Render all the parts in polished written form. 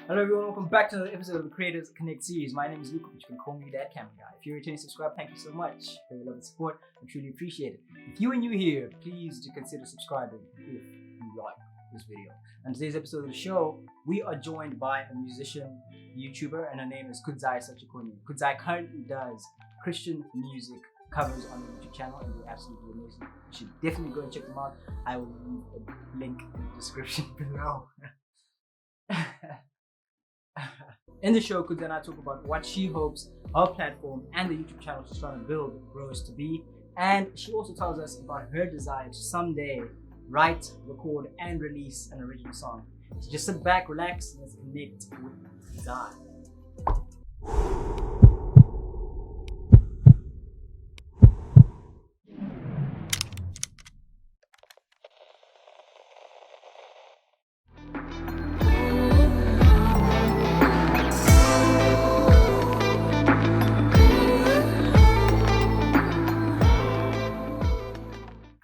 Hello everyone, welcome back to another episode of the Creators Connect series. My name is Luke, but you can call me that camera guy. If you're a returning subscriber, thank you so much for your love and support. I truly appreciate it. If you are new here, please do consider subscribing if you like this video. On today's episode of the show, we are joined by a musician, YouTuber, and her name is Kudzai Sachikonye. Kudzai currently does Christian music covers on the YouTube channel, and they're absolutely amazing. You should definitely go and check them out. I will leave a link in the description below. In the show, Kudzai and I talk about what she hopes her platform and the YouTube channel she's trying to build grows to be. And she also tells us about her desire to someday write, record, and release an original song. So just sit back, relax, and let's connect with Kudzai.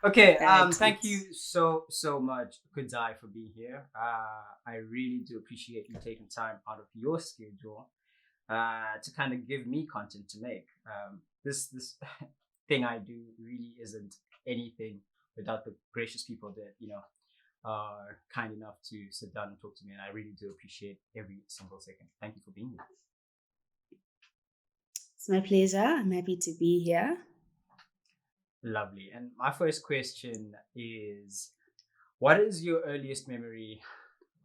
Okay, thank you so much, Kudzai, for being here. I really do appreciate you taking time out of your schedule to kind of give me content to make. This thing I do really isn't anything without the gracious people that are kind enough to sit down and talk to me, and I really do appreciate every single second. Thank you for being here. It's my pleasure. I'm happy to be here. Lovely. And my first question is, what is your earliest memory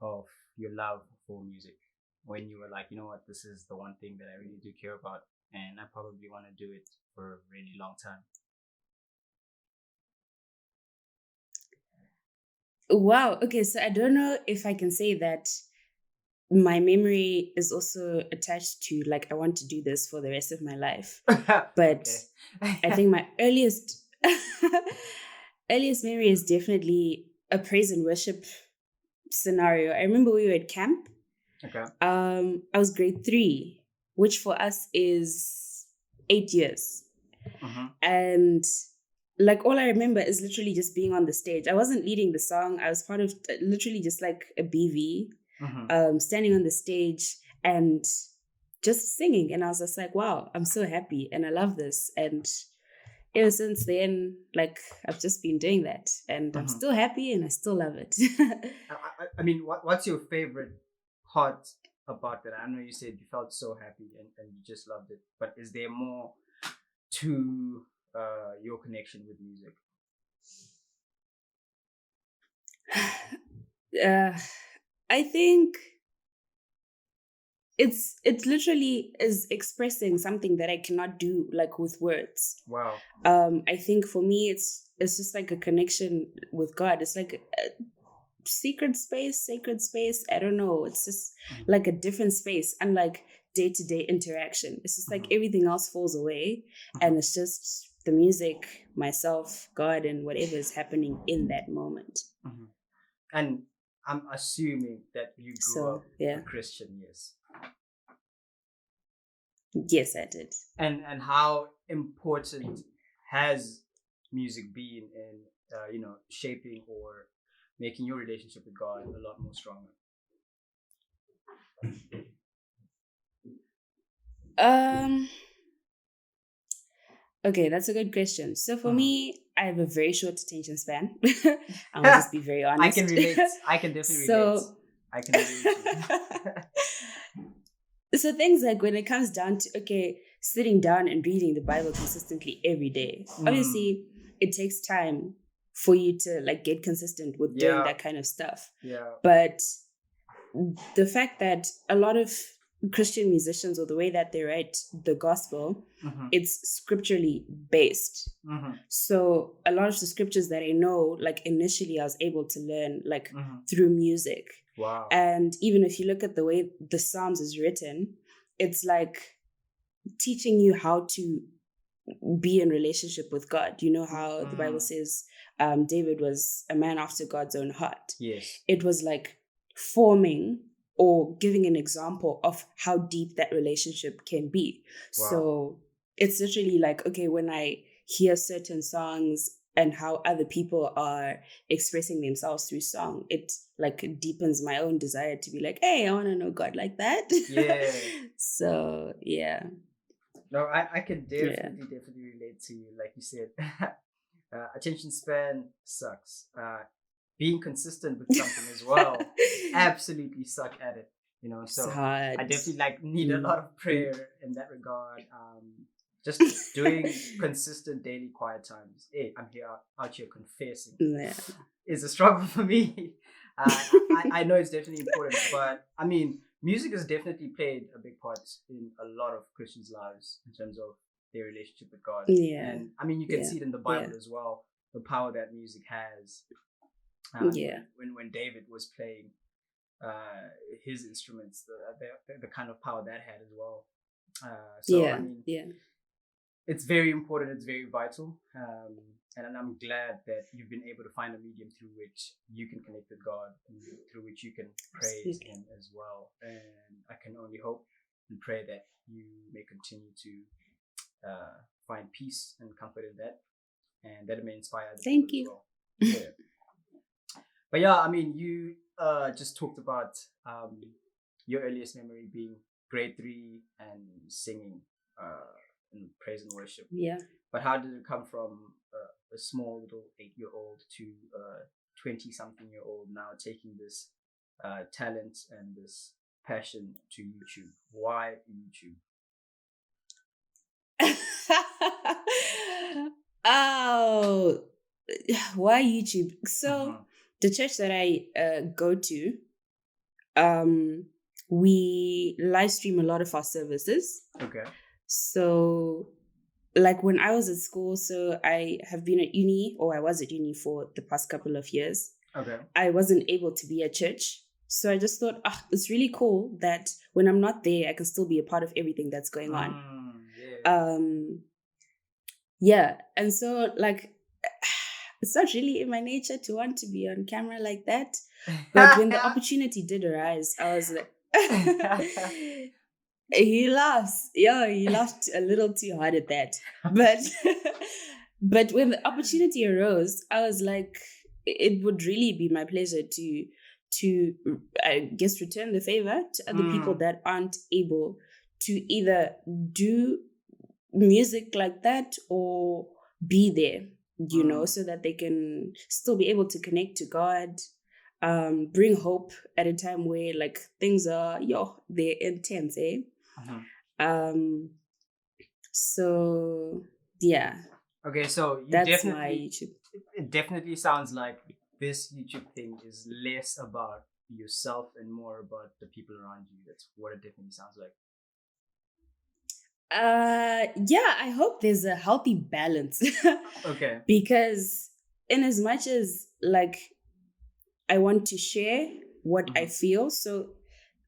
of your love for music? When you were like, you know what, this is the one thing that I really do care about, and I probably want to do it for a really long time. Wow. Okay, so I don't know if I can say that my memory is also attached to like I want to do this for the rest of my life. But I think my earliest memory is definitely a praise and worship scenario. I remember we were at camp. Okay. I was grade 3, which for us is 8 years. And like all I remember is literally just being on the stage. I wasn't leading the song. I was part of literally just like a BV, standing on the stage and just singing. And I was just like, wow, I'm so happy and I love this. And ever since then, like I've just been doing that, and I'm still happy and I still love it. I mean, what's your favorite part about that? I know you said you felt so happy and you just loved it, but is there more to your connection with music? I think it's literally is expressing something that I cannot do like with words. Wow. I think for me it's just like a connection with God. It's like a sacred space. I don't know. It's just like a different space, unlike day-to-day interaction. It's just like everything else falls away, and it's just the music, myself, God, and whatever is happening in that moment. And I'm assuming that you grew up a Christian, yes? Yes, I did. And how important has music been in shaping or making your relationship with God a lot more stronger? Okay, that's a good question. So for me, I have a very short attention span. I'll just be very honest. I can relate. I can definitely relate. I can relate. So things like when it comes down to, sitting down and reading the Bible consistently every day, obviously it takes time for you to like get consistent with doing that kind of stuff. Yeah. But the fact that a lot of Christian musicians, or the way that they write the gospel, it's scripturally based. So a lot of the scriptures that I know, like initially I was able to learn like through music. Wow. And even if you look at the way the Psalms is written, it's like teaching you how to be in relationship with God. You know how the Bible says David was a man after God's own heart. Yes. It was like forming or giving an example of how deep that relationship can be. Wow. So it's literally like, okay, when I hear certain songs and how other people are expressing themselves through song, it like deepens my own desire to be like, hey, I want to know God like that. Yeah. So yeah. No, I can definitely relate to you. Like you said, attention span sucks. Being consistent with something as well, absolutely suck at it. You know, so I definitely like need a lot of prayer in that regard. Just doing consistent daily quiet times. Hey, I'm here out here confessing. Yeah. Is a struggle for me. I know it's definitely important, but I mean, music has definitely played a big part in a lot of Christians' lives in terms of their relationship with God. Yeah. And I mean, you can see it in the Bible as well, the power that music has. When David was playing his instruments, the kind of power that had as well. I mean, it's very important. It's very vital. And I'm glad that you've been able to find a medium through which you can connect with God and through which you can praise Him as well. And I can only hope and pray that you may continue to find peace and comfort in that, and that it may inspire others. Thank you. As well. Yeah. But yeah, I mean, you just talked about your earliest memory being grade 3 and singing in praise and worship. Yeah. But how did it come from a small little 8-year-old to a 20-something-year-old now taking this talent and this passion to YouTube? Why YouTube? Oh, why YouTube? So the church that I go to, we live stream a lot of our services. Okay. So like when I was at school, so I have been at uni, or I was at uni for the past couple of years. Okay. I wasn't able to be at church. So I just thought, it's really cool that when I'm not there, I can still be a part of everything that's going on. Yeah. And so like, it's not really in my nature to want to be on camera like that. But when the opportunity did arise, I was like, he laughs. Yeah, he laughed a little too hard at that. But when the opportunity arose, I was like, it would really be my pleasure to I guess return the favor to other people that aren't able to either do music like that or be there, you know, so that they can still be able to connect to God, bring hope at a time where like things are they're intense, eh? So yeah. Okay, so that's my YouTube. It definitely sounds like this YouTube thing is less about yourself and more about the people around you. That's what it definitely sounds like. Yeah, I hope there's a healthy balance. Okay. Because in as much as like I want to share what I feel, so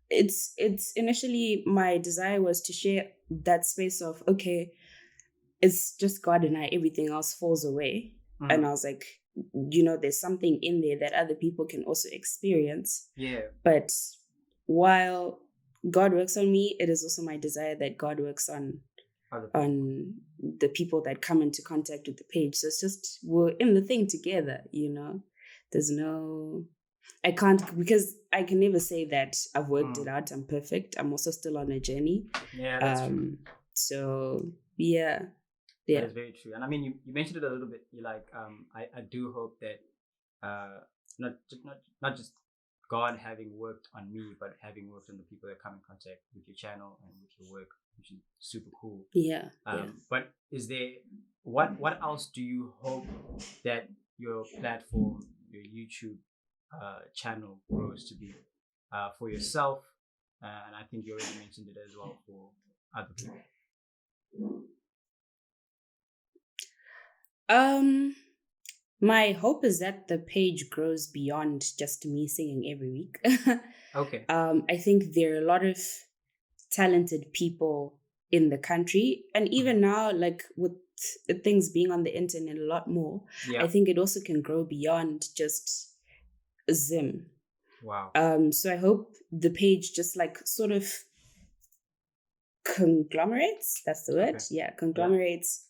it's initially my desire was to share that space of, okay, it's just God and I, everything else falls away. And I was like, you know, there's something in there that other people can also experience. Yeah. But while God works on me, it is also my desire that God works on the people that come into contact with the page. So it's just, we're in the thing together, you know. I can't, because I can never say that I've worked it out, I'm perfect. I'm also still on a journey. Yeah, that's true. So yeah. That is very true. And I mean, you mentioned it a little bit. You're like, I do hope that not just God having worked on me, but having worked on the people that come in contact with your channel and with your work, which is super cool. Yeah. But is there what else do you hope that your platform, your YouTube channel grows to be for yourself? And I think you already mentioned it as well for other people. My hope is that the page grows beyond just me singing every week. Okay. I think there are a lot of talented people in the country, and even now, like with things being on the internet a lot more, I think it also can grow beyond just Zim. Wow. So I hope the page just like sort of conglomerates. That's the word. Okay. Yeah, conglomerates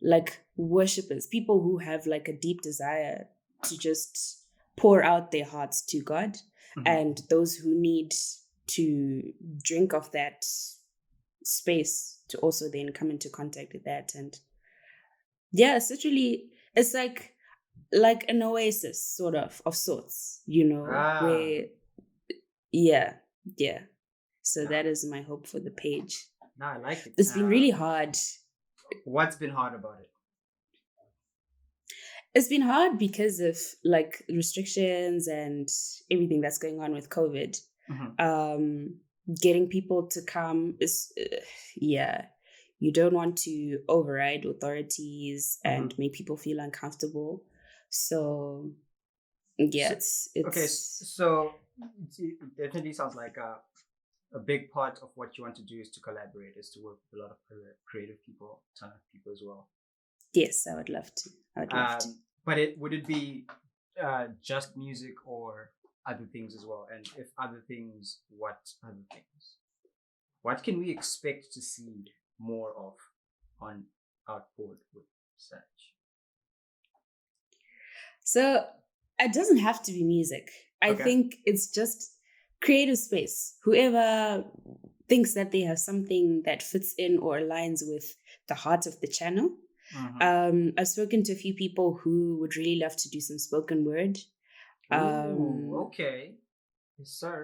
like worshippers, people who have like a deep desire to just pour out their hearts to God, and those who need to drink of that space to also then come into contact with that. And yeah, it's literally, it's like an oasis sort of sorts, where yeah. So that is my hope for the page. No, I like it. It's been really hard. What's been hard about it? It's been hard because of like restrictions and everything that's going on with COVID. Getting people to come is, you don't want to override authorities and make people feel uncomfortable. So, yeah, it's okay. So it definitely sounds like a big part of what you want to do is to collaborate, is to work with a lot of creative people, a ton of people as well. Yes, I would love to. But would it be just music or other things as well? And if other things, what other things? What can we expect to see more of on Outboard with Sach? So it doesn't have to be music. I think it's just creative space. Whoever thinks that they have something that fits in or aligns with the heart of the channel. I've spoken to a few people who would really love to do some spoken word. Okay. Yes, sir.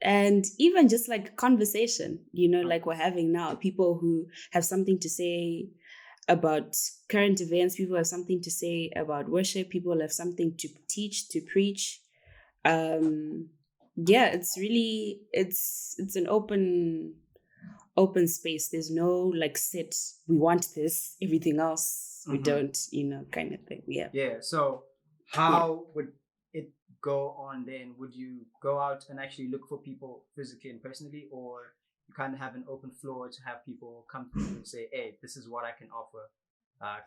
And even just like conversation, like we're having now, people who have something to say about current events, people have something to say about worship, people have something to teach, to preach. It's really, it's an open space. There's no like set, we want this, everything else we don't, kind of thing. Yeah. So how would it go on then? Would you go out and actually look for people physically and personally, or you kind of have an open floor to have people come to you and say, hey, this is what I can offer,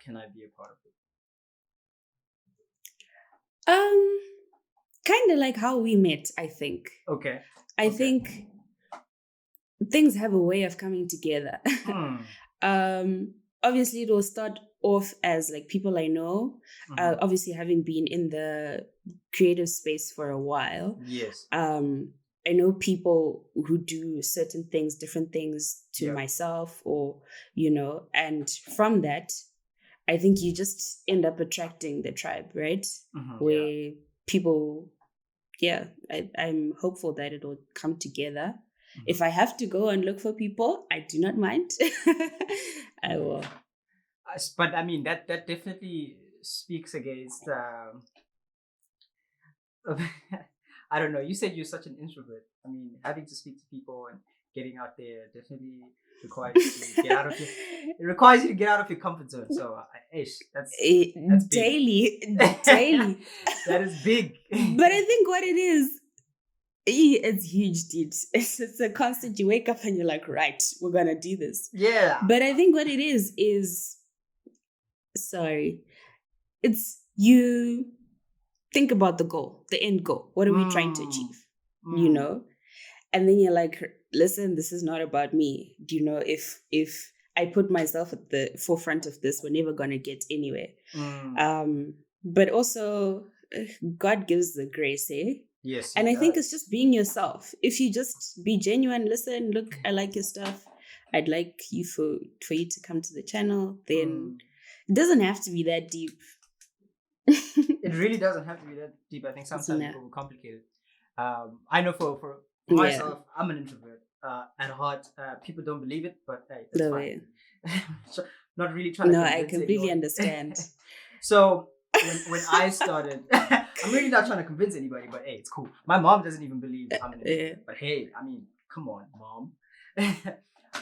can I be a part of it? Kind of like how we met, I think. I think things have a way of coming together. Obviously it will start off as like people I know, obviously having been in the creative space for a while. Yes. I know people who do certain things, different things to myself, or, and from that, I think you just end up attracting the tribe, right? Where people, I'm hopeful that it will come together. If I have to go and look for people, I do not mind. I will. But I mean, that definitely speaks against... I don't know. You said you're such an introvert. I mean, having to speak to people and getting out there definitely requires you to get out of your... It requires you to get out of your comfort zone. So, that's daily. That is big. But I think what it is, it's huge, dude. It's a constant. You wake up and you're like, right, we're gonna do this. Yeah. But I think what it is, it's you think about the goal, the end goal. What are we trying to achieve? And then you're like, listen, this is not about me. If I put myself at the forefront of this, we're never gonna get anywhere. But also, God gives the grace, eh? Yes. And I think it's just being yourself. If you just be genuine, listen, look, I like your stuff. I'd like you for you to come to the channel. Then it doesn't have to be that deep. It really doesn't have to be that deep. I think sometimes people will complicate it. I know for myself, I'm an introvert. At heart, people don't believe it, but hey, that's fine. So, not really trying to. No, I completely understand. So when I started, I'm really not trying to convince anybody, but hey, it's cool. My mom doesn't even believe I'm an introvert. But hey, I mean, come on, mom.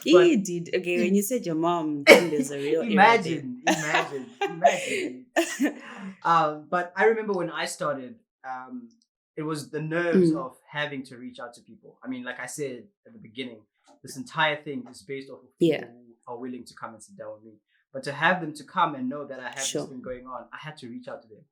You did. Okay, when you said your mom, then there's a real imagine. But I remember when I started, it was the nerves of having to reach out to people. I mean, like I said at the beginning, this entire thing is based off of people who are willing to come and sit down with me. But to have them to come and know that I have this thing going on, I had to reach out to them.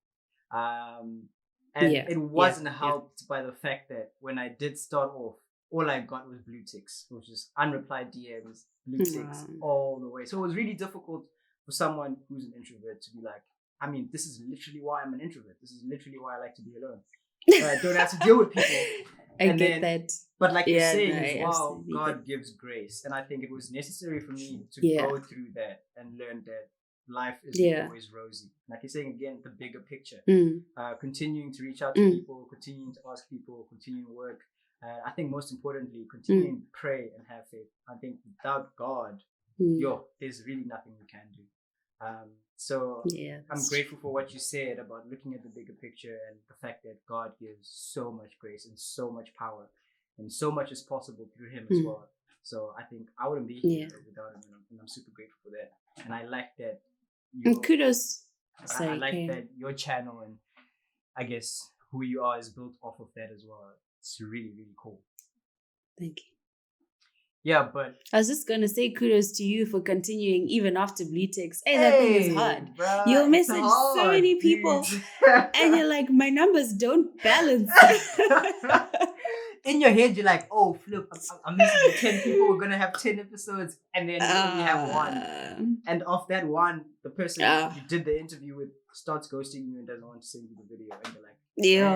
And it wasn't helped by the fact that when I did start off, all I got was blue ticks, which is unreplied DMs, blue ticks all the way. So it was really difficult for someone who's an introvert to be like, I mean, this is literally why I'm an introvert. This is literally why I like to be alone. I don't have to deal with people. I get that. But like you're Yeah, saying no, as I well, absolutely God get- gives grace. And I think it was necessary for me to Yeah. go through that and learn that life isn't Yeah. always rosy. Like you're saying again, the bigger picture. Mm. Continuing to reach out to Mm. people, continuing to ask people, continuing to work. I think most importantly, continuing to pray and have faith. I think without God, there's really nothing we can do. So Yeah, I'm that's grateful for what you said about looking at the bigger picture and the fact that God gives so much grace and so much power and so much is possible through Him as well. So I think I wouldn't be here without Him, and I'm super grateful for that. And I like that. And kudos. I like that your channel and I guess who you are is built off of that as well. It's really, really cool. Thank you. Yeah, but I was just gonna say kudos to you for continuing even after Blue Ticks. Hey, that thing is hard. Bruh, You'll it's message so hard, many dude. people, and you're like, my numbers don't balance. In your head, you're like, oh, flip, I'm messaging 10 people. We're gonna have 10 episodes, and then you only have one. And of that one, the person you did the interview with starts ghosting you and doesn't want to send you the video, and you're like, yeah,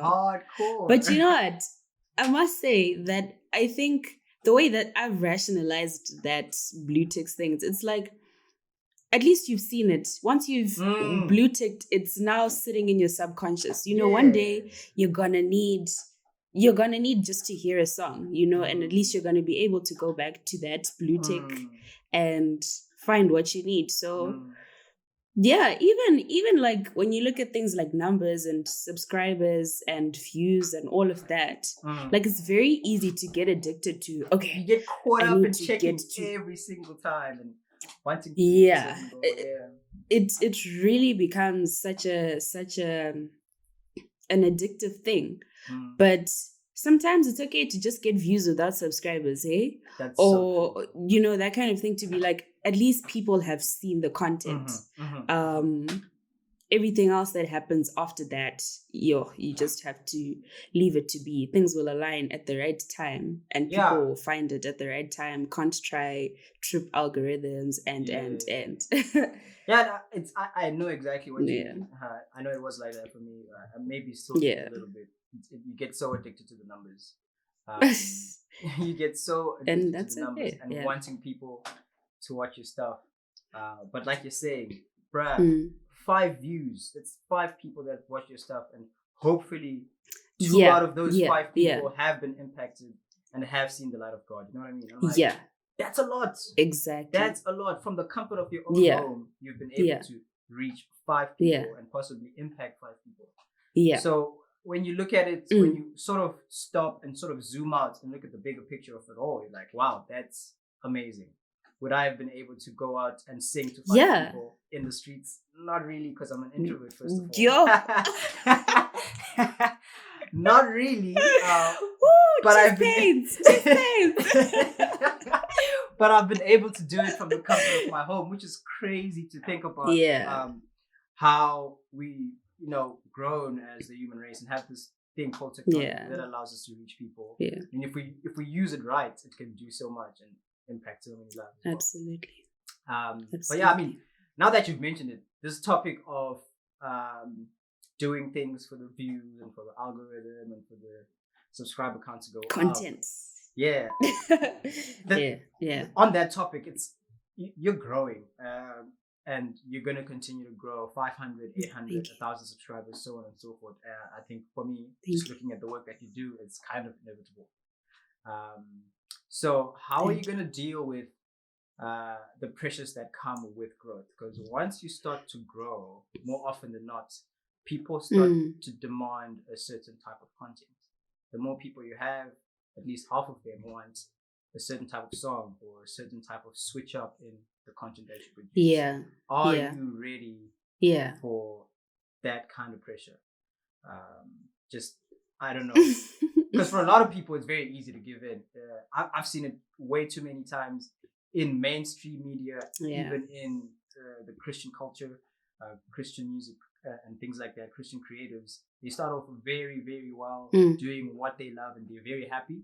hardcore. But you know what? I must say that I think the way that I've rationalized that blue ticks things, it's like, at least you've seen it. Once you've blue ticked, it's now sitting in your subconscious. You know, one day you're gonna need just to hear a song, you know, and at least you're gonna be able to go back to that blue tick and find what you need. So yeah, even like when you look at things like numbers and subscribers and views and all of that, like it's very easy to get addicted to. Okay, you get caught up in checking every single time and wanting to it really becomes such an addictive thing. But sometimes it's okay to just get views without subscribers, hey? That's or you know, that kind of thing, to be like, at least people have seen the content. Everything else that happens after that, you just have to leave it to be. Things will align at the right time, and people will find it at the right time. Can't try trip algorithms and. Yeah, I know exactly what you mean. I know it was like that for me. Maybe still a little bit. You get so addicted to the numbers. You get so addicted to the numbers and wanting people to watch your stuff. But like you're saying, bruh, 5 views. That's 5 people that watch your stuff, and hopefully 2 out of those 5 people have been impacted and have seen the light of God. You know what I mean? I'm like, that's a lot. Exactly. That's a lot. From the comfort of your own home, you've been able to reach 5 people and possibly impact 5 people. Yeah. So when you look at it, when you sort of stop and sort of zoom out and look at the bigger picture of it all, you're like, wow, that's amazing. Would I have been able to go out and sing to 5 people in the streets? Not really, because I'm an introvert, first of all. Not really. But I've been but I've been able to do it from the comfort of my home, which is crazy to think about. How we, grown as the human race and have this thing called technology that allows us to reach people. And if we use it right, it can do so much and impact so many lives. Absolutely. But yeah, I mean, now that you've mentioned it, this topic of doing things for the views and for the algorithm and for the subscriber count to go contents. On that topic, you're growing. And you're going to continue to grow 500, 800, 1,000 subscribers, so on and so forth. I think for me, just looking at the work that you do, it's kind of inevitable. So how are you going to deal with the pressures that come with growth? Because once you start to grow, more often than not, people start to demand a certain type of content. The more people you have, at least half of them want a certain type of song or a certain type of switch up in the content that you produce. Are you ready for that kind of pressure? I don't know. Because for a lot of people, it's very easy to give in. I've seen it way too many times in mainstream media, even in the Christian culture, Christian music and things like that, Christian creatives. They start off very, very well, doing what they love and they're very happy.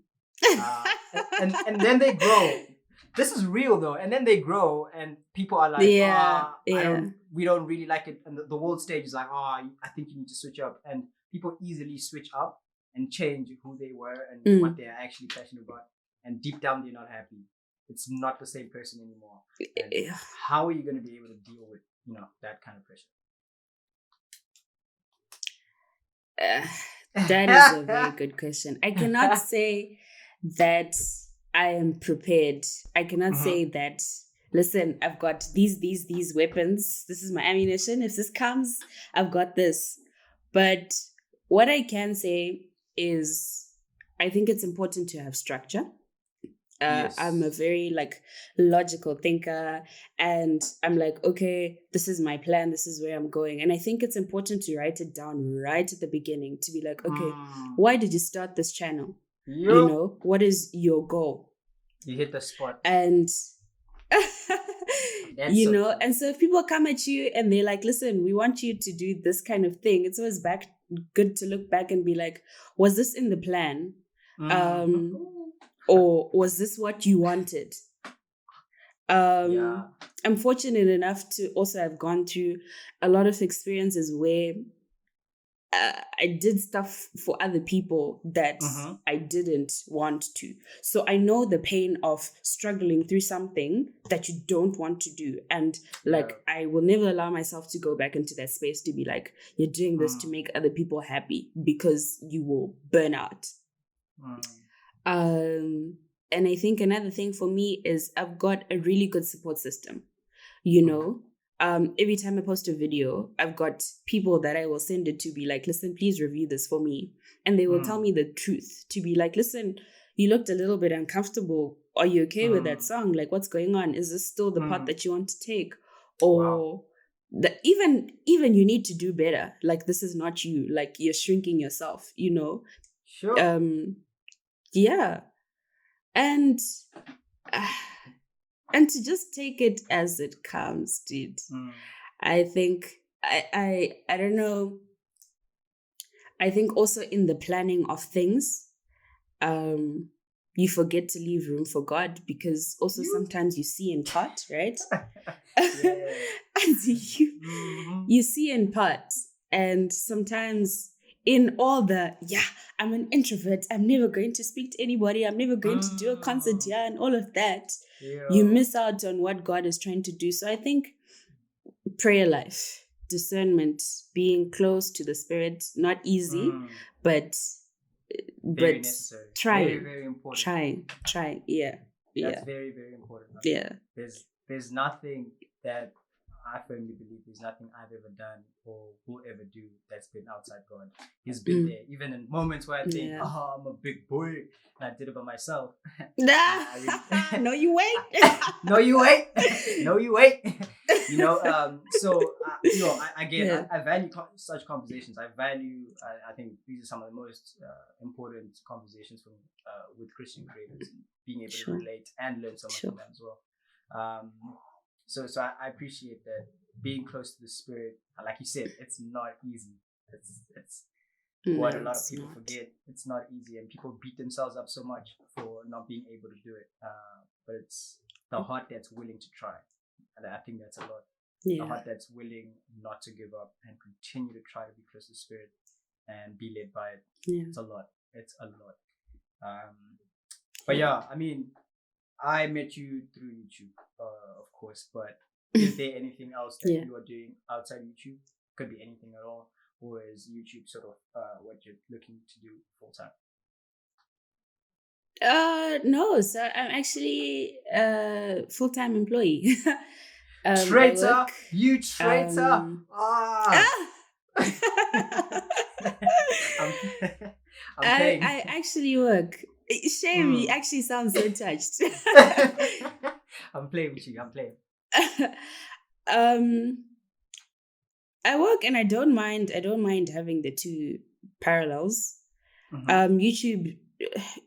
And then they grow this is real though. And then they grow and people are like, we don't really like it. And the world stage is like, I think you need to switch up. And people easily switch up and change who they were and what they're actually passionate about. And deep down, they're not happy. It's not the same person anymore. And how are you going to be able to deal with, that kind of pressure? That is a very good question. I cannot say that I am prepared. I cannot say that, listen, I've got these weapons. This is my ammunition. If this comes, I've got this. But what I can say is I think it's important to have structure. Yes. I'm a very logical thinker, and I'm like, okay, this is my plan, this is where I'm going. And I think it's important to write it down right at the beginning to be like, okay, why did you start this channel? Yep. What is your goal? You hit the spot. And and so if people come at you and they're like, listen, we want you to do this kind of thing, it's always good to look back and be like, was this in the plan? Or was this what you wanted? I'm fortunate enough to also have gone through a lot of experiences where I did stuff for other people that I didn't want to. So I know the pain of struggling through something that you don't want to do. And I will never allow myself to go back into that space to be like, you're doing this to make other people happy, because you will burn out. And I think another thing for me is I've got a really good support system. Every time I post a video, I've got people that I will send it to be like, listen, please review this for me. And they will tell me the truth, to be like, listen, you looked a little bit uncomfortable. Are you okay with that song? Like, what's going on? Is this still the path that you want to take? Or even you need to do better. Like, this is not you. Like, you're shrinking yourself, Sure. Yeah. And to just take it as it comes, dude. I think I don't know. I think also in the planning of things, you forget to leave room for God, because also sometimes you see in part, right? And you see in part, and sometimes in all the, I'm an introvert, I'm never going to speak to anybody, I'm never going to do a concert here, and all of that, you miss out on what God is trying to do. So I think prayer life, discernment, being close to the Spirit, not easy, but very necessary. Trying. Very, very important. Trying. That's very, very important. Yeah. There's nothing that I firmly believe there's nothing I've ever done or will ever do that's been outside God. He's been there, even in moments where I think, I'm a big boy and I did it by myself. No, you wait. No, you wait. No, you wait. I value such conversations. I think these are some of the most important conversations with Christian creators, and being able to relate and learn so much from them as well. So I appreciate that, being close to the Spirit. Like you said, it's not easy. It's what a lot of people forget. It's not easy, and people beat themselves up so much for not being able to do it. But it's the heart that's willing to try, and I think that's a lot. The heart that's willing not to give up and continue to try to be close to the Spirit and be led by it. It's a lot. It's a lot. But I mean, I met you through YouTube, of course, but is there anything else that you are doing outside YouTube? Could be anything at all, or is YouTube sort of what you're looking to do full time? No, so I'm actually a full-time employee. Traitor, you traitor! I actually work. Shame, you actually sound so touched. I'm playing with you. I work and I don't mind having the two parallels. YouTube,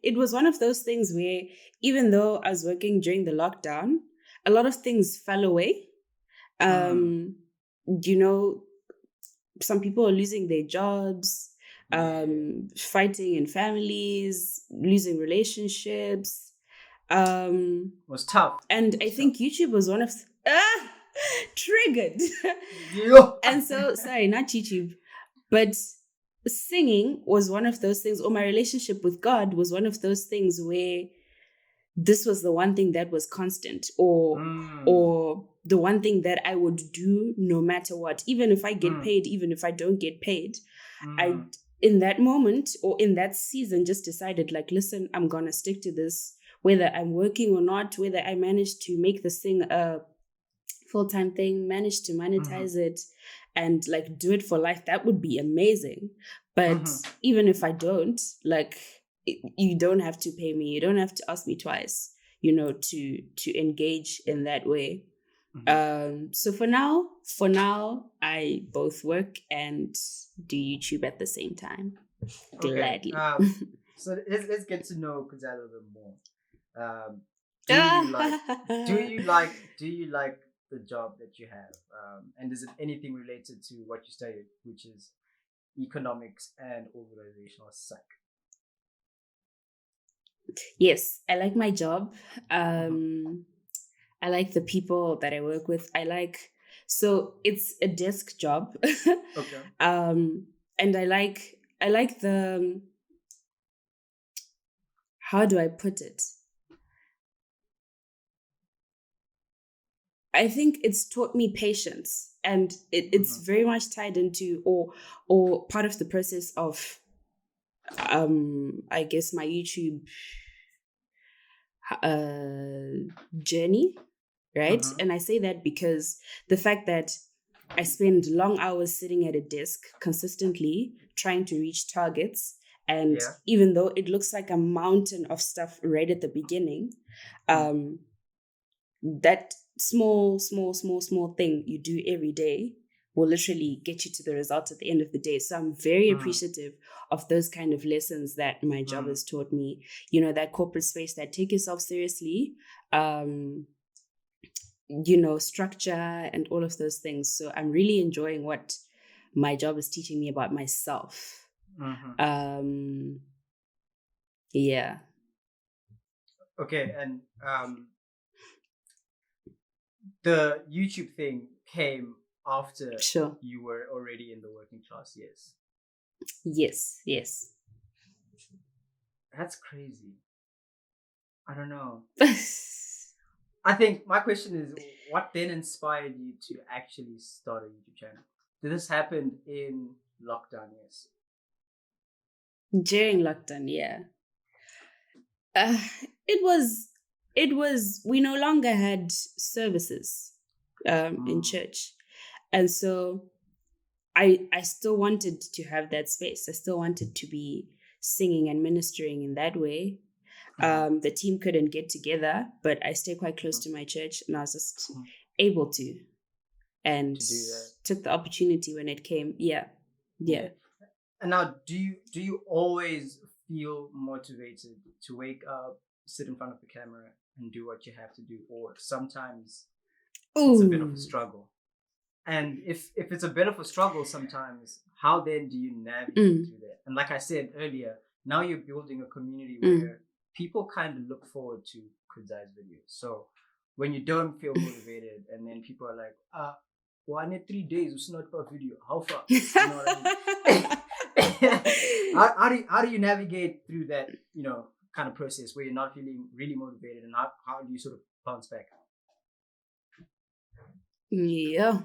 it was one of those things where, even though I was working during the lockdown, a lot of things fell away. Some people are losing their jobs, fighting in families, losing relationships. Was tough. And I think YouTube was one of triggered. Yeah. And so, sorry, not YouTube, but singing was one of those things, or my relationship with God was one of those things where this was the one thing that was constant, or the one thing that I would do no matter what, even if I get paid, even if I don't get paid. I, in that moment or in that season, just decided, like, listen, I'm gonna stick to this, whether I'm working or not, whether I manage to make this thing a full-time thing, manage to monetize it, and like do it for life. That would be amazing. But even if I don't, like, you don't have to pay me. You don't have to ask me twice, to engage in that way. So for now, I both work and do YouTube at the same time. Gladly. So let's get to know Kudzai a little bit more. Do you like the job that you have? And is it anything related to what you studied, which is economics and organizational psych? Yes, I like my job. I like the people that I work with. So it's a desk job. Okay. And I like the, how do I put it? I think it's taught me patience, and it's very much tied into or part of the process of I guess my YouTube journey, right? And I say that because the fact that I spend long hours sitting at a desk consistently trying to reach targets, and even though it looks like a mountain of stuff right at the beginning, that small thing you do every day will literally get you to the result at the end of the day. So I'm very appreciative of those kind of lessons that my job has taught me. That corporate space, that take yourself seriously, structure and all of those things. So I'm really enjoying what my job is teaching me about myself. Yeah. Okay, and the YouTube thing came after you were already in the working class, yes? Yes. That's crazy. I don't know. I think my question is, what then inspired you to actually start a YouTube channel? Did this happen in lockdown? Yes. During lockdown, yeah. It was, we no longer had services in church. And so I still wanted to have that space. I still wanted to be singing and ministering in that way. The team couldn't get together, but I stay quite close to my church, and I was just able to, and took the opportunity when it came. Yeah. And now, do you always feel motivated to wake up, sit in front of the camera, and do what you have to do, or sometimes it's a bit of a struggle? And if it's a bit of a struggle sometimes, how then do you navigate through that? And like I said earlier, now you're building a community where people kind of look forward to Kudzai's videos. So when you don't feel motivated, and then people are like, well, I need 3 days, it's not per video. How far? You know what I mean? how do you navigate through that, kind of process where you're not feeling really motivated, and how do you sort of bounce back? Yeah.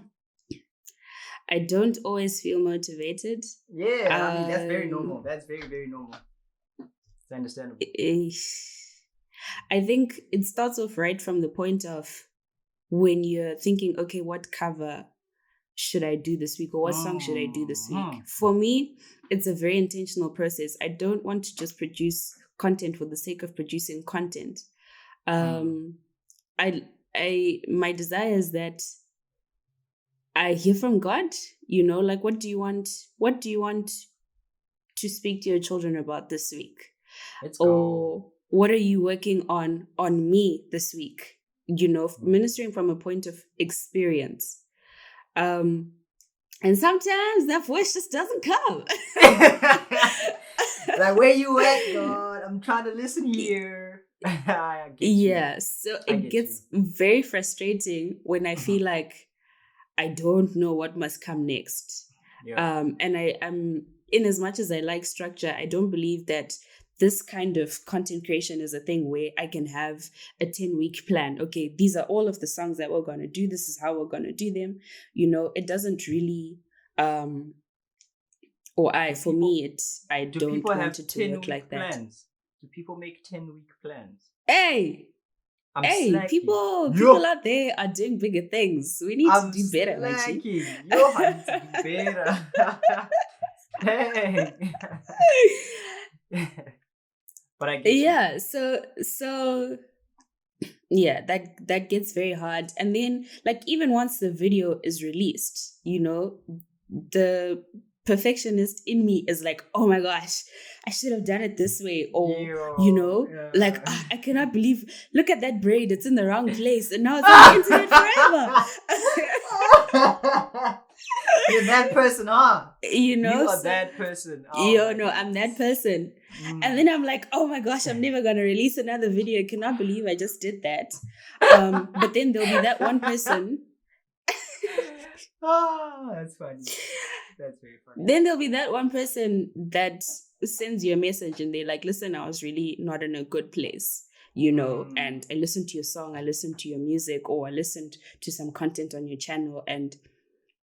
I don't always feel motivated. Yeah, I mean, that's very normal. That's very, very normal. It's understandable. I think it starts off right from the point of when you're thinking, okay, what cover should I do this week, or what song should I do this week? For me, it's a very intentional process. I don't want to just produce content for the sake of producing content. My desire is that I hear from God, like, what do you want to speak to your children about this week? Or what are you working on me this week? Ministering from a point of experience. And sometimes that voice just doesn't come. Like, where you at, God? I'm trying to listen here. I get you. Yeah, so I it get gets you. very frustrating when I Mhm. feel like I don't know what must come next. Yeah. And I'm in as much as I like structure, I don't believe that this kind of content creation is a thing where I can have a 10-week plan. Okay, these are all of the songs that we're gonna do. This is how we're gonna do them. You know, it doesn't really Do for people me I do don't people want have it to work 10-week like that. plans? Do people make 10-week plans? Hey, I'm hey, slacking. people Yo, out there are doing bigger things. We need to I'm do better, my G. slacking. Yo, I need to do better. Dang. But I get you. Yeah, so yeah, that gets very hard. And then like even once the video is released, you know, the perfectionist in me is like, oh my gosh, I should have done it this way. Or, you Yo, know, like, yeah. I cannot believe, look at that braid, it's in the wrong place and now it's on the internet forever. You're that person, huh? You know, You are so that person. Oh my no, I'm that goodness. person. And then I'm like, oh my gosh, I'm never gonna release another video. I cannot believe I just did that. But then there'll be that one person. Oh, that's funny. That's very funny. Then there'll be that one person that sends you a message and they're like, listen, I was really not in a good place, you know, and I listened to your song, I listened to your music, or I listened to some content on your channel, and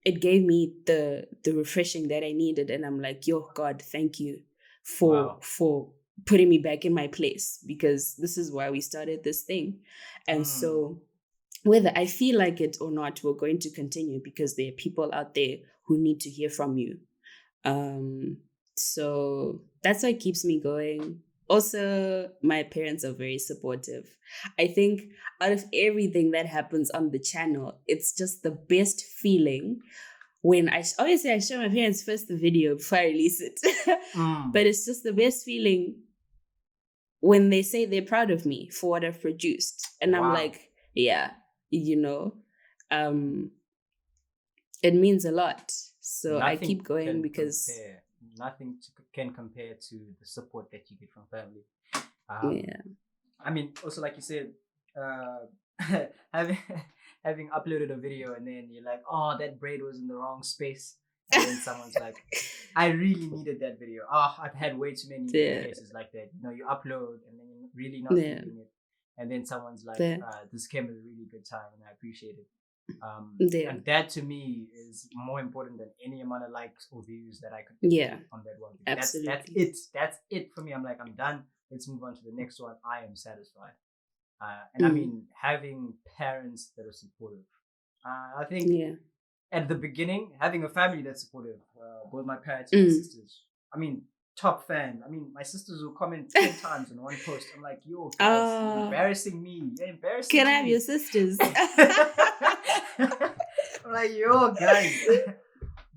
it gave me the refreshing that I needed. And I'm like, yo, God, thank you Wow. for putting me back in my place, because this is why we started this thing. And so whether I feel like it or not, we're going to continue because there are people out there who need to hear from you. So that's what keeps me going. Also, my parents are very supportive. I think out of everything that happens on the channel, it's just the best feeling when I show my parents first the video before I release it. But it's just the best feeling when they say they're proud of me for what I've produced. And I'm like, yeah, you know, it means a lot. So I keep going because nothing can compare to the support that you get from family. yeah. I mean, also like you said, having uploaded a video and then you're like, oh, that braid was in the wrong space, and then someone's like, I really needed that video. Oh, I've had way too many cases like that. You know, you upload and then you're really not feeling it, and then someone's like, this came at a really good time and I appreciate it. And that to me is more important than any amount of likes or views that I could get on that one. Absolutely. That's it for me. I'm like, I'm done. Let's move on to the next one. I am satisfied. And I mean, having parents that are supportive. I think at the beginning, having a family that's supportive, both my parents and my sisters. I mean, top fan. I mean, my sisters will comment 10 times on one post. I'm like, yo, guys, you're embarrassing me. You're embarrassing me. Can I have your sisters? I'm like, yo, guys.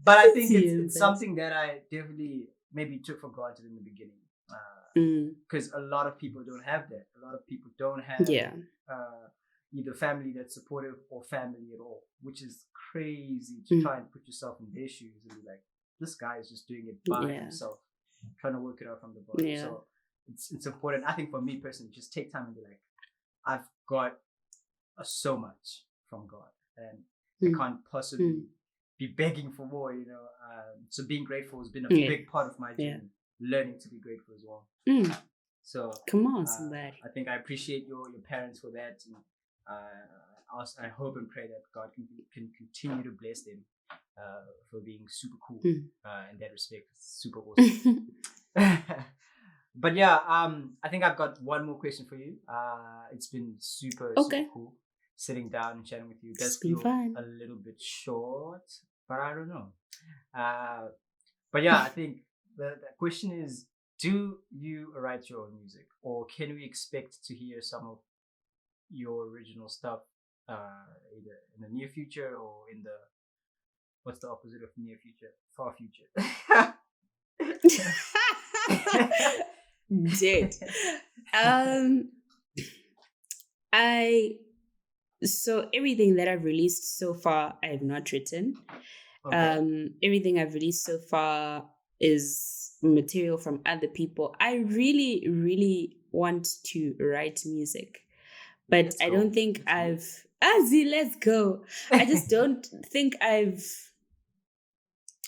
But I think it's something that I definitely maybe took for granted in the beginning. Because a lot of people don't have that. A lot of people don't have either family that's supportive or family at all, which is crazy to try and put yourself in their shoes and be like, this guy is just doing it by himself, trying to work it out from the bottom. So it's important. I think for me personally, just take time and be like, I've got so much from God, and I can't possibly be begging for more, you know. So being grateful has been a big part of my journey. Learning to be grateful as well. So come on, somebody. I think I appreciate your parents for that, and I hope and pray that God can continue to bless them for being super cool in that respect. It's super awesome. But yeah, I think I've got one more question for you. It's been super cool sitting down and chatting with you. It does feel a little bit short, but I don't know. But yeah, I think the question is, do you write your own music, or can we expect to hear some of your original stuff either in the near future or in the, what's the opposite of near future? Far future. Dude. So everything that I've released so far, I have not written. Everything I've released so far is material from other people. I really, really want to write music, but Let's I go. don't think Let's let's go. I just don't think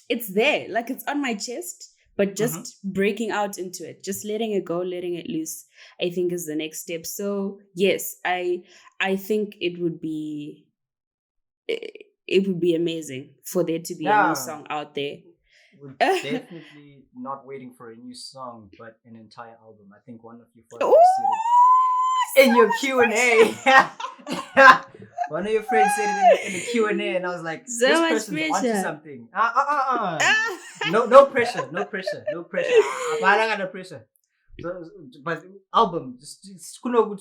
it's there. Like, it's on my chest, but just breaking out into it, just letting it go, letting it loose, I think is the next step. So yes, I think it would be amazing for there to be a new song out there. We're definitely not waiting for a new song, but an entire album. I think one of your followers said it in your Q&A. One of your friends said it in the Q&A, and I was like, so this much person's pressure. onto something. No pressure. No pressure. No pressure. So, but album, just album.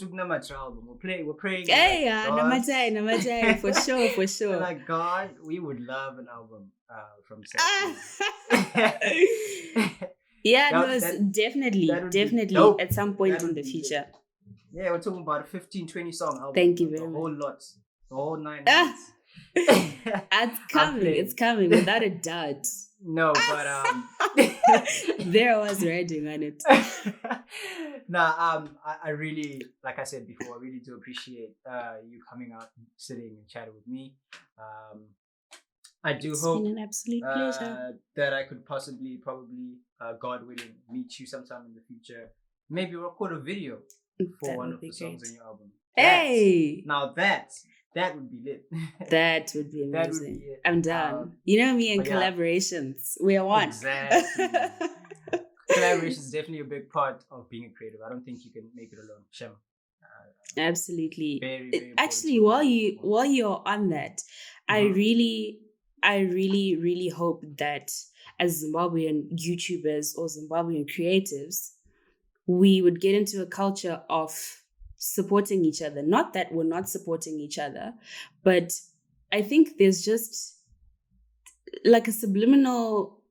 We're praying. Hey, namatai, for sure. Like, God, we would love an album from Sachi. Yeah, no, it's definitely at some point in the future. Yeah, we're talking about a 15-20 song album. Thank you very much. Whole lot. The whole 9 minutes. It's coming without a doubt. No, but there I was writing on it. I really, like I said before, I really do appreciate you coming out and sitting and chatting with me. I do hope been an absolute pleasure. that I could probably, God willing, meet you sometime in the future. Maybe record a video for one of the songs in your album. That would be lit. That would be amazing. I'm done. You know me and collaborations. We are one. Exactly. Collaboration is definitely a big part of being a creative. I don't think you can make it alone. Shem. Absolutely. Very, very actually, while you're on that, I really hope that as Zimbabwean YouTubers or Zimbabwean creatives, we would get into a culture of supporting each other. Not that we're not supporting each other, but I think there's just like a subliminal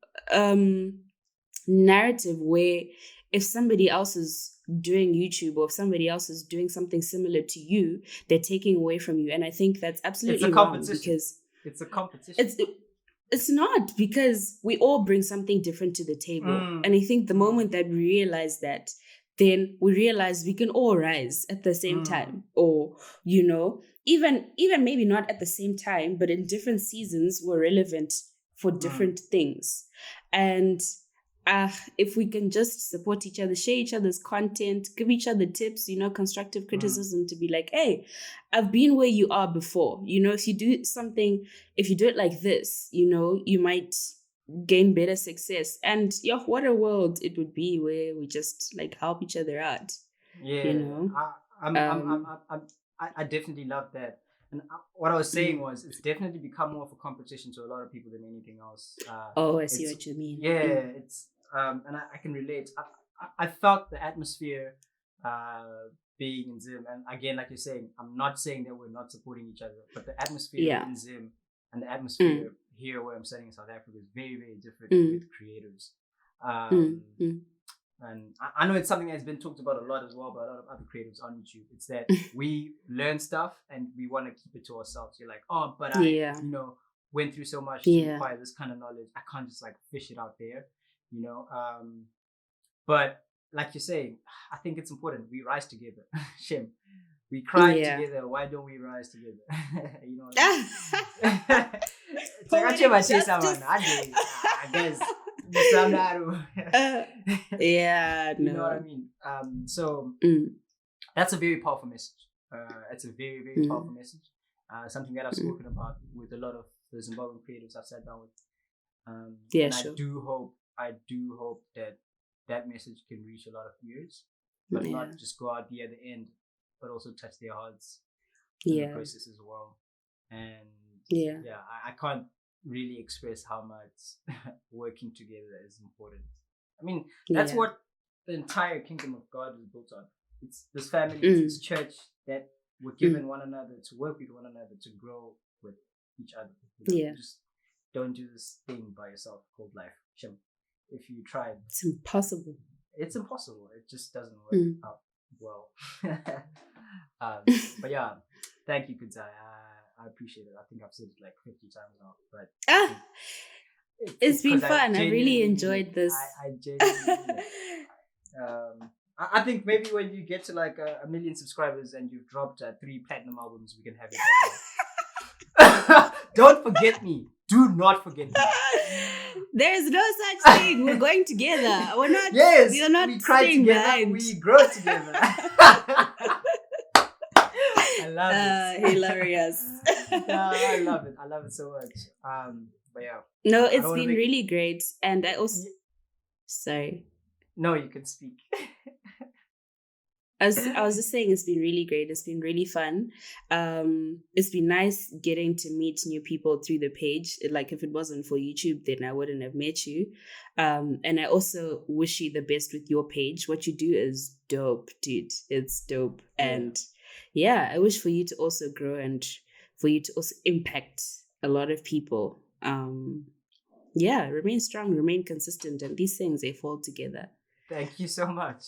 narrative where if somebody else is doing YouTube or if somebody else is doing something similar to you, they're taking away from you. And I think that's absolutely wrong, because it's a competition. It's not, because we all bring something different to the table. And I think the moment that we realize that, then we realize we can all rise at the same time, or, you know, even maybe not at the same time, but in different seasons we're relevant for different things. And if we can just support each other, share each other's content, give each other tips, you know, constructive criticism, to be like, hey, I've been where you are before. You know, if you do it like this, you know, you might gain better success. And what a world it would be where we just like help each other out. Yeah, you know, I definitely love that. And what I was saying was, it's definitely become more of a competition to a lot of people than anything else. I see what you mean. Yeah, it's and I can relate. I felt the atmosphere being in Zim, and again, like you're saying, I'm not saying that we're not supporting each other, but the atmosphere in Zim and the atmosphere here where I'm studying in South Africa is very, very different with creators. And I know it's something that's been talked about a lot as well by a lot of other creators on YouTube. It's that we learn stuff and we want to keep it to ourselves. You're like, oh, but I, you know, went through so much to acquire this kind of knowledge. I can't just like fish it out there, you know. But like you're saying, I think it's important we rise together. Shem, we cry together. Why don't we rise together? You know what I mean? It's like, I guess. You know what I mean? So that's a very powerful message. It's a very, very powerful message. Something that I've spoken about with a lot of the Zimbabwean creatives I've sat down with. And I do hope that message can reach a lot of ears, but not just go out there at the end, but also touch their hearts in the process as well. And I can't really express how much working together is important. I mean, that's what the entire kingdom of God is built on. It's this family, it's this church that we're given one another to work with one another, to grow with each other. You know? Just don't do this thing by yourself called life. If you try, it's impossible. It's impossible. It just doesn't work out well. But yeah, thank you, Kudzai. I appreciate it. I think I've said it like 50 times now, but it's been fun. I really enjoyed this. I genuinely I think maybe when you get to like a million subscribers and you've dropped 3 platinum albums, we can have you back. Don't forget me. Do not forget me. There's no such thing. We're going together. We're not. Yes, we're not we cry staying together. behind. We grow together. I love it. Hilarious. I love it. I love it so much. But yeah. No, I it's don't wanna been really great, and I also. Sorry. No, you can speak. I was just saying it's been really great. It's been really fun. It's been nice getting to meet new people through the page. Like if it wasn't for YouTube, then I wouldn't have met you. And I also wish you the best with your page. What you do is dope, dude. It's dope. Yeah. And yeah, I wish for you to also grow and for you to also impact a lot of people. Yeah, remain strong, remain consistent, and these things, they fall together. Thank you so much.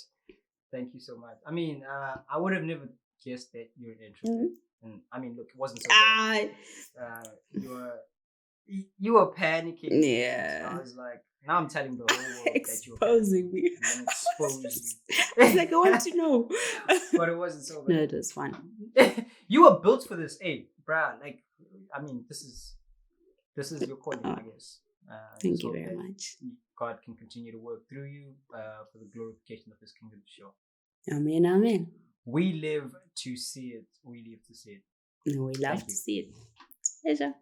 Thank you so much. I mean, I would have never guessed that you're an introvert. And I mean, look, it wasn't so bad. You were panicking. Yeah. I was like, now I'm telling the whole world exposing me. I'm exposing you. It's like I want to know. But it wasn't so bad. No, it was fun. You were built for this, bruh. Like, I mean, this is your calling, I guess. Thank you very much. God can continue to work through you for the glorification of His kingdom. Sure. Amen. Amen. We live to see it. We live to see it. And we love to see it. It's a pleasure.